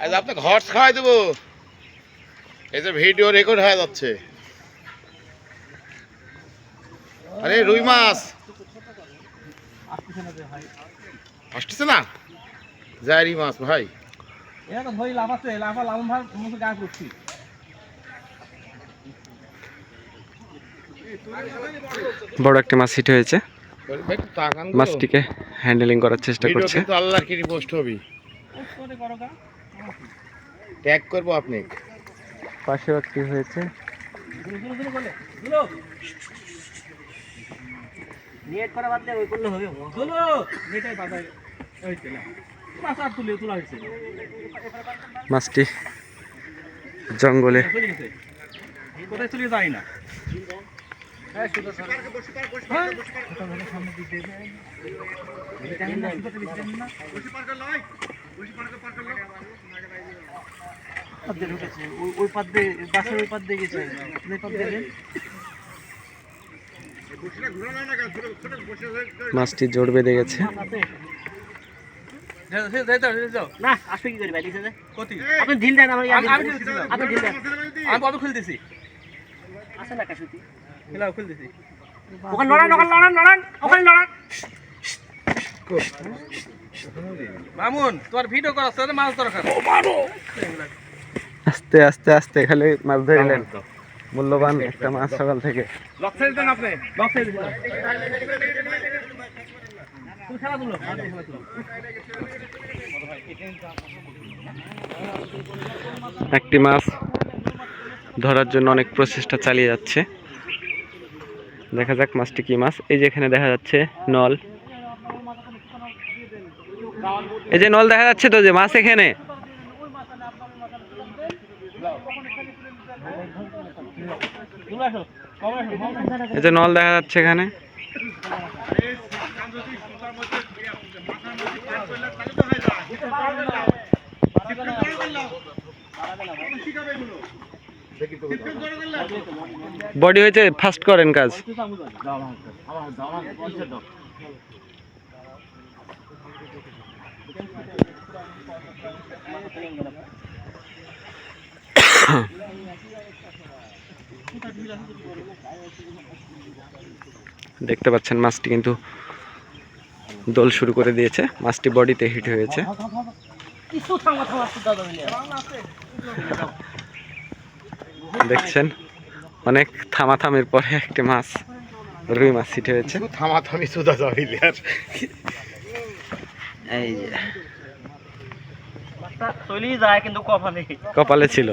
আজ আপনাকে হর্স খাওয়াই দেবো। এই যে ভিডিও রেকর্ড হয়ে যাচ্ছে। আরে রুই মাছ আসতেছে না, জারি মাছ ভাই। বড় একটা মাছ হিট হয়েছে, মাছটিকে হ্যান্ডেলিং করার চেষ্টা করছে। আল্লাহর কি পোস্ট হবি, ট্যাগ করবো আপনি। পাশেও একটি হয়েছে। মাছটি জঙ্গলে মাছটি জোর বেঁধে গেছে। মামুন তোমার ভিডিও করা আছে মাছ দরকার। আস্তে আস্তে আস্তে খালি মাছ ধরিলেন, মূল্যবান একটা মাছ সকাল থেকে। একটি মাছ ধরার জন্য অনেক প্রচেষ্টা চালিয়ে যাচ্ছে। দেখা যাক মাছটি কি মাছ। এই যে এখানে দেখা যাচ্ছে নল, এই যে নল দেখা যাচ্ছে তো, যে মাছ এখানে। এই যে নল দেখা যাচ্ছে এখানে। বডি হয়েছে, ফাস্ট করেন কাজ। দেখতে পাচ্ছেন মাছটি কিন্তু দোল শুরু করে দিয়েছে। মাছটি বডিতে হিট হয়েছে। দেখছেন অনেক থামাথামির পরে একটি মাছ, রুই মাছ হিট হয়েছে। থামাথামি সুদা যাবিলে আর এই যে চলি যায় কিন্তু কপালে কপালে ছিল।